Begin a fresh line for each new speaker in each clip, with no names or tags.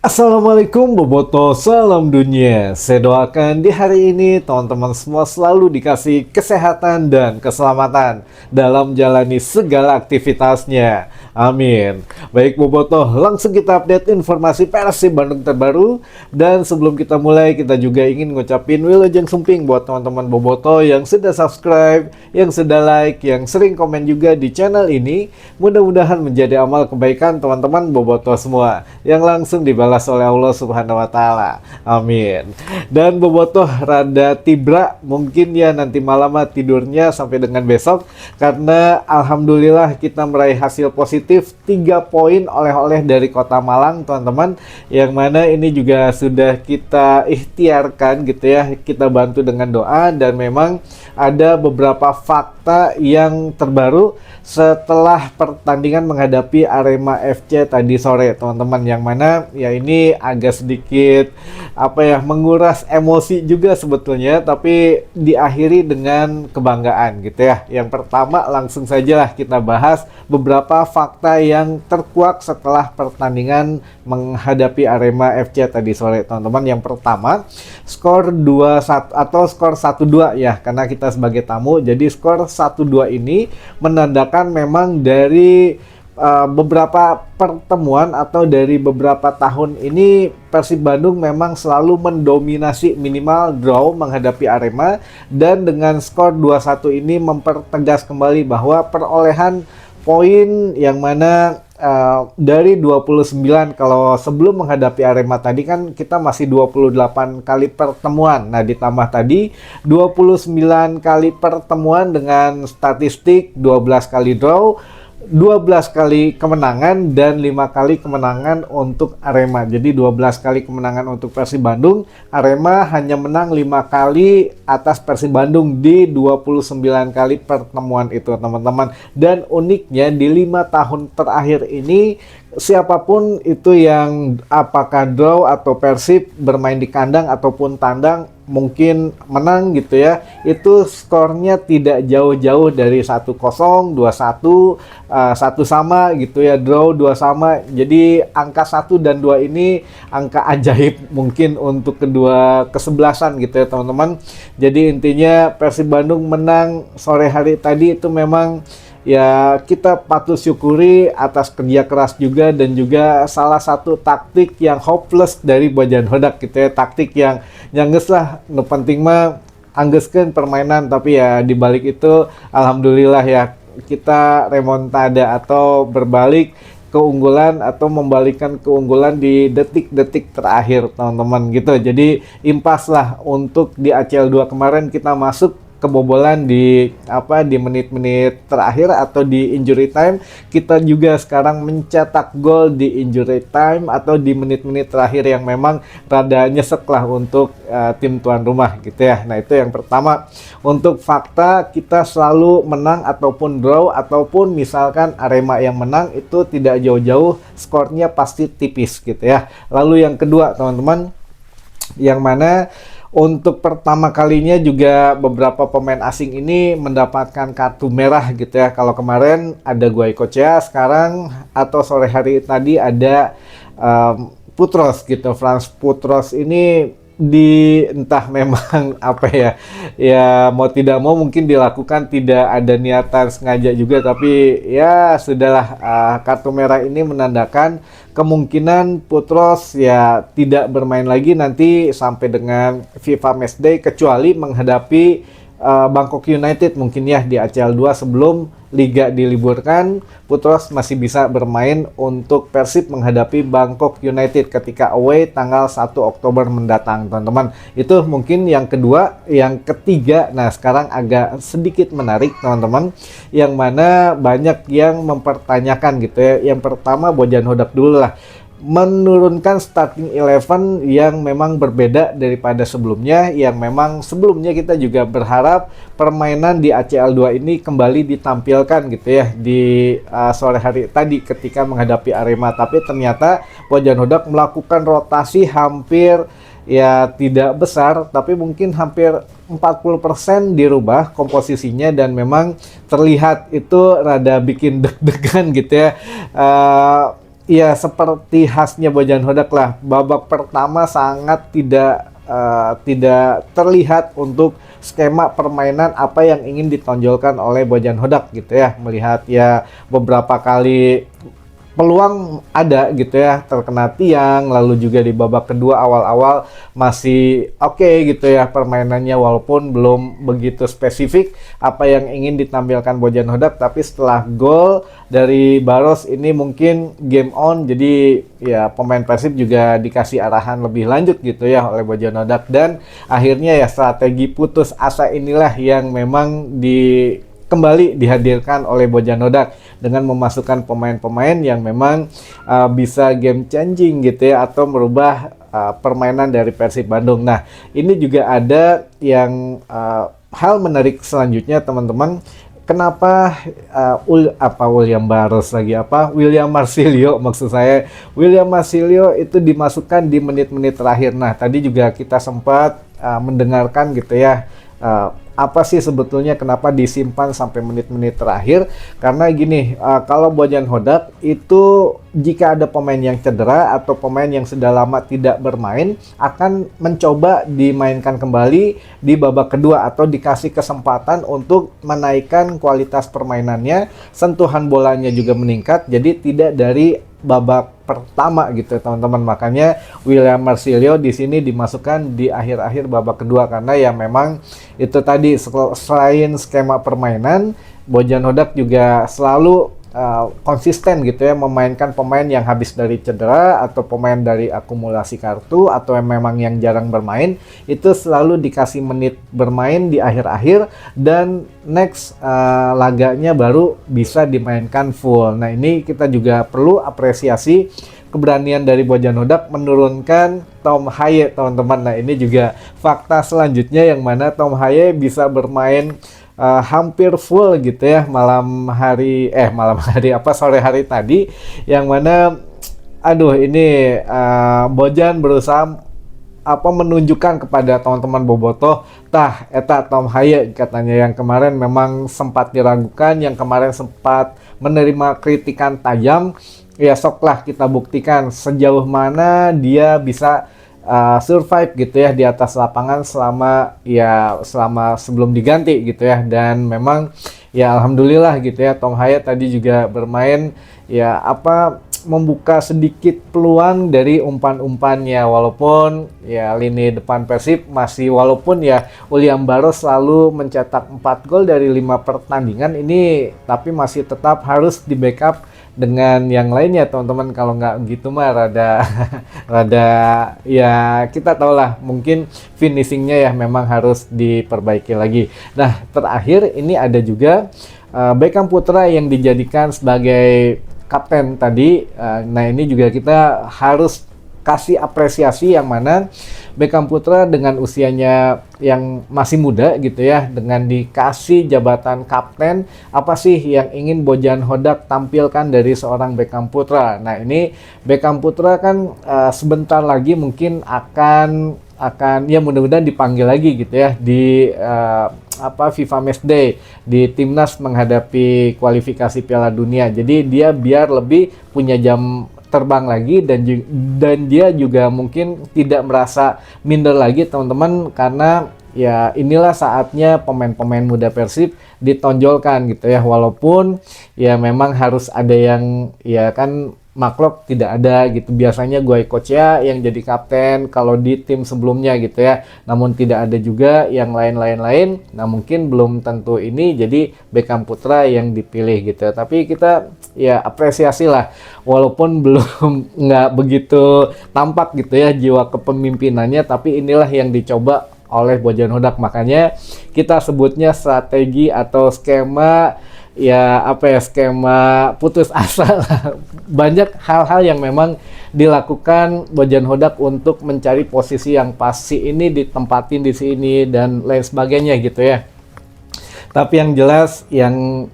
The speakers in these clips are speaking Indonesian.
Assalamualaikum Boboto, salam dunia. Saya doakan di hari ini teman-teman semua selalu dikasih kesehatan dan keselamatan dalam jalani segala aktivitasnya. Amin. Baik Boboto, langsung kita update informasi Persib Bandung terbaru. Dan sebelum kita mulai, kita juga ingin ngucapin Wilujeng Sumping buat teman-teman Boboto yang sudah subscribe, yang sudah like, yang sering komen juga di channel ini. Mudah-mudahan menjadi amal kebaikan teman-teman Boboto semua yang langsung dibalas oleh Allah Subhanahu wa taala. Amin. Dan Bobotoh rada tibra mungkin ya nanti malam tidurnya sampai dengan besok karena alhamdulillah kita meraih hasil positif 3 poin oleh-oleh dari Kota Malang, teman-teman. Yang mana ini juga sudah kita ikhtiarkan gitu ya. Kita bantu dengan doa dan memang ada beberapa fakta yang terbaru setelah pertandingan menghadapi Arema FC tadi sore, teman-teman, yang mana ya ini agak sedikit menguras emosi juga sebetulnya, tapi diakhiri dengan kebanggaan gitu ya. Yang pertama langsung saja lah kita bahas beberapa fakta yang terkuak setelah pertandingan menghadapi Arema FC tadi sore, teman-teman. Yang pertama, skor 2-1 atau skor 1-2 ya, karena kita sebagai tamu. Jadi skor 1-2 ini menandakan memang dari beberapa pertemuan atau dari beberapa tahun ini Persib Bandung memang selalu mendominasi minimal draw menghadapi Arema, dan dengan skor 2-1 ini mempertegas kembali bahwa perolehan poin yang mana dari 29, kalau sebelum menghadapi Arema tadi kan kita masih 28 kali pertemuan. Nah, ditambah tadi 29 kali pertemuan dengan statistik 12 kali draw, 12 kali kemenangan dan 5 kali kemenangan untuk Arema. Jadi 12 kali kemenangan untuk Persib Bandung. Arema hanya menang 5 kali atas Persib Bandung di 29 kali pertemuan itu, teman-teman. Dan uniknya di 5 tahun terakhir ini siapapun itu yang apakah draw atau Persib bermain di kandang ataupun tandang mungkin menang gitu ya, itu skornya tidak jauh-jauh dari 1-0, 2-1, 1 sama gitu ya, draw 2 sama. Jadi angka 1 dan 2 ini angka ajaib mungkin untuk kedua kesebelasan gitu ya, teman-teman. Jadi intinya Persib Bandung menang sore hari tadi itu memang ya kita patut syukuri atas kerja keras juga, dan juga salah satu taktik yang hopeless dari Bojan Hodak gitu ya, taktik yang nyangges lah, nu penting mah anggeskeun permainan, tapi ya dibalik itu alhamdulillah ya kita remontada atau berbalik keunggulan atau membalikkan keunggulan di detik-detik terakhir, teman-teman gitu. Jadi impas lah untuk di ACL 2 kemarin kita masuk kebobolan di menit-menit terakhir atau di injury time. Kita juga sekarang mencetak gol di injury time atau di menit-menit terakhir yang memang rada nyesek lah untuk tim tuan rumah gitu ya. Nah, itu yang pertama. Untuk fakta, kita selalu menang ataupun draw ataupun misalkan Arema yang menang itu tidak jauh-jauh, skornya pasti tipis gitu ya. Lalu yang kedua, teman-teman, yang mana untuk pertama kalinya juga beberapa pemain asing ini mendapatkan kartu merah gitu ya. Kalau kemarin ada Goicoechea, sekarang atau sore hari tadi ada Putros gitu. Frans Putros ini entah memang ya mau tidak mau mungkin dilakukan, tidak ada niatan sengaja juga, tapi ya sudahlah, kartu merah ini menandakan kemungkinan Putros ya tidak bermain lagi nanti sampai dengan FIFA Matchday, kecuali menghadapi Bangkok United mungkin ya di ACL 2 sebelum Liga diliburkan. Putros masih bisa bermain untuk Persib menghadapi Bangkok United ketika away tanggal 1 Oktober mendatang, teman-teman. Itu mungkin yang kedua. Yang ketiga, nah sekarang agak sedikit menarik, teman-teman, yang mana banyak yang mempertanyakan gitu ya. Yang pertama, Bojan Hodak dulu lah, menurunkan starting 11 yang memang berbeda daripada sebelumnya, yang memang sebelumnya kita juga berharap permainan di ACL 2 ini kembali ditampilkan gitu ya di sore hari tadi ketika menghadapi Arema. Tapi ternyata Bojan Hodak melakukan rotasi hampir ya tidak besar, tapi mungkin hampir 40% dirubah komposisinya, dan memang terlihat itu rada bikin deg-degan gitu ya. ya seperti khasnya Bojan Hodak lah, babak pertama sangat tidak terlihat untuk skema permainan apa yang ingin ditonjolkan oleh Bojan Hodak gitu ya. Melihat ya beberapa kali peluang ada gitu ya, terkena tiang, lalu juga di babak kedua awal-awal masih oke gitu ya permainannya, walaupun belum begitu spesifik apa yang ingin ditampilkan Bojan Hodak, tapi setelah gol dari Baros ini mungkin game on, jadi ya pemain Persib juga dikasih arahan lebih lanjut gitu ya oleh Bojan Hodak, dan akhirnya ya strategi putus asa inilah yang memang kembali dihadirkan oleh Bojan Hodak dengan memasukkan pemain-pemain yang memang bisa game changing gitu ya, atau merubah permainan dari Persib Bandung. Nah, ini juga ada yang hal menarik selanjutnya teman-teman. Kenapa William Baros lagi William Marcilio, maksud saya William Marcilio itu dimasukkan di menit-menit terakhir. Nah, tadi juga kita sempat mendengarkan gitu ya, apa sih sebetulnya kenapa disimpan sampai menit-menit terakhir. Karena gini, kalau Bojan Hodak itu jika ada pemain yang cedera atau pemain yang sudah lama tidak bermain, akan mencoba dimainkan kembali di babak kedua atau dikasih kesempatan untuk menaikkan kualitas permainannya, sentuhan bolanya juga meningkat, jadi tidak dari babak pertama gitu teman-teman. Makanya William Marcilio di sini dimasukkan di akhir-akhir babak kedua, karena ya memang itu tadi, selain skema permainan, Bojan Hodak juga selalu konsisten gitu ya memainkan pemain yang habis dari cedera atau pemain dari akumulasi kartu atau yang memang yang jarang bermain, itu selalu dikasih menit bermain di akhir-akhir, dan next laganya baru bisa dimainkan full. Nah, ini kita juga perlu apresiasi keberanian dari Bojan Hodak menurunkan Tom Haye teman-teman. Nah, ini juga fakta selanjutnya yang mana Tom Haye bisa bermain hampir full gitu ya sore hari tadi, yang mana ini Bojan berusaha menunjukkan kepada teman-teman bobotoh, eta Tom Haye katanya, yang kemarin memang sempat diragukan, yang kemarin sempat menerima kritikan tajam, ya soklah kita buktikan sejauh mana dia bisa survive gitu ya di atas lapangan selama sebelum diganti gitu ya. Dan memang ya alhamdulillah gitu ya, Tom Haye tadi juga bermain ya membuka sedikit peluang dari umpan-umpannya, walaupun ya lini depan Persib masih, walaupun ya William Baros selalu mencetak 4 gol dari 5 pertandingan ini, tapi masih tetap harus di backup dengan yang lainnya teman-teman. Kalau nggak gitu mah rada ya kita tahu lah, mungkin finishingnya ya memang harus diperbaiki lagi. Nah, terakhir ini ada juga Beckham Putra yang dijadikan sebagai kapten tadi. Nah, ini juga kita harus kasih apresiasi, yang mana Beckham Putra dengan usianya yang masih muda gitu ya, dengan dikasih jabatan kapten, apa sih yang ingin Bojan Hodak tampilkan dari seorang Beckham Putra. Nah, ini Beckham Putra kan sebentar lagi mungkin akan ya mudah-mudahan dipanggil lagi gitu ya di FIFA Matchday di timnas menghadapi kualifikasi Piala Dunia. Jadi dia biar lebih punya jam terbang lagi, dan dia juga mungkin tidak merasa minder lagi teman-teman, karena ya inilah saatnya pemain-pemain muda Persib ditonjolkan gitu ya, walaupun ya memang harus ada yang ya kan Maklok tidak ada gitu, biasanya gue Kocia yang jadi kapten kalau di tim sebelumnya gitu ya, namun tidak ada juga yang lain-lain. Nah, mungkin belum tentu ini jadi Beckham Putra yang dipilih gitu, tapi kita ya apresiasi lah, walaupun belum nggak begitu tampak gitu ya jiwa kepemimpinannya, tapi inilah yang dicoba oleh Bojan Hodak. Makanya kita sebutnya strategi atau skema skema putus asa lah. Banyak hal-hal yang memang dilakukan Bojan Hodak untuk mencari posisi yang pas, si ini ditempatin di sini dan lain sebagainya gitu ya. Tapi yang jelas yang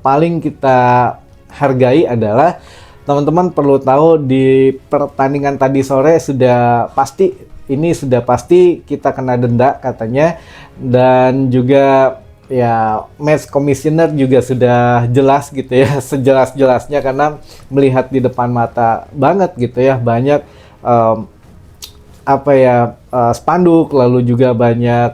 paling kita hargai adalah teman-teman perlu tahu di pertandingan tadi sore sudah pasti kita kena denda katanya, dan juga ya match commissioner juga sudah jelas gitu ya, sejelas-jelasnya, karena melihat di depan mata banget gitu ya, banyak em, apa ya, spanduk, lalu juga banyak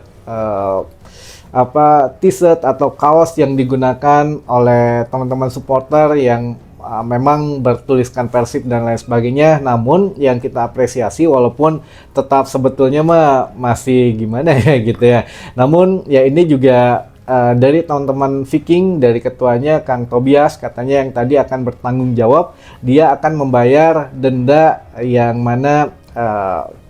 apa, t-shirt atau kaos yang digunakan oleh teman-teman supporter yang memang bertuliskan Persib dan lain sebagainya. Namun yang kita apresiasi, walaupun tetap sebetulnya mah masih gimana ya gitu ya. Namun ya ini juga dari teman-teman Viking, dari ketuanya Kang Tobias, katanya yang tadi akan bertanggung jawab, dia akan membayar denda yang mana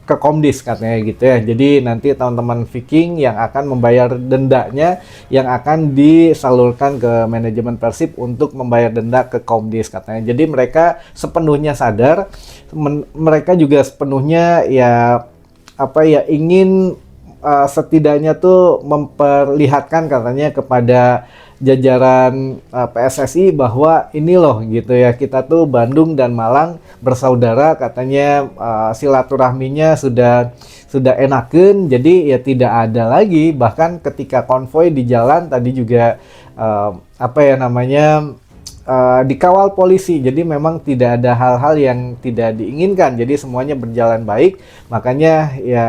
ke Komdis katanya gitu ya. Jadi nanti teman-teman Viking yang akan membayar dendanya yang akan disalurkan ke manajemen Persib untuk membayar denda ke Komdis katanya. Jadi mereka sepenuhnya sadar, mereka juga sepenuhnya ya apa ya, ingin setidaknya tuh memperlihatkan katanya kepada jajaran PSSI bahwa ini loh gitu ya, kita tuh Bandung dan Malang bersaudara katanya, silaturahminya sudah enakeun, jadi ya tidak ada lagi, bahkan ketika konvoy di jalan tadi juga apa ya namanya, dikawal polisi. Jadi memang tidak ada hal-hal yang tidak diinginkan, jadi semuanya berjalan baik. Makanya ya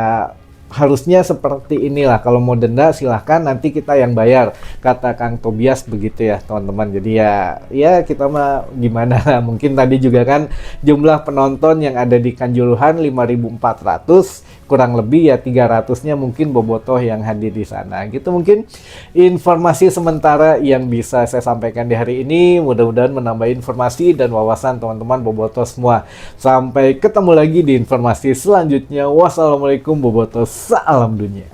harusnya seperti inilah, kalau mau denda silahkan, nanti kita yang bayar, kata Kang Tobias begitu ya teman-teman. Jadi ya kita mah gimana, mungkin tadi juga kan jumlah penonton yang ada di Kanjuruhan 5.400, kurang lebih ya 300-nya mungkin bobotoh yang hadir di sana gitu. Mungkin informasi sementara yang bisa saya sampaikan di hari ini, mudah-mudahan menambah informasi dan wawasan teman-teman bobotoh semua. Sampai ketemu lagi di informasi selanjutnya. Wassalamualaikum bobotoh, salam dunia.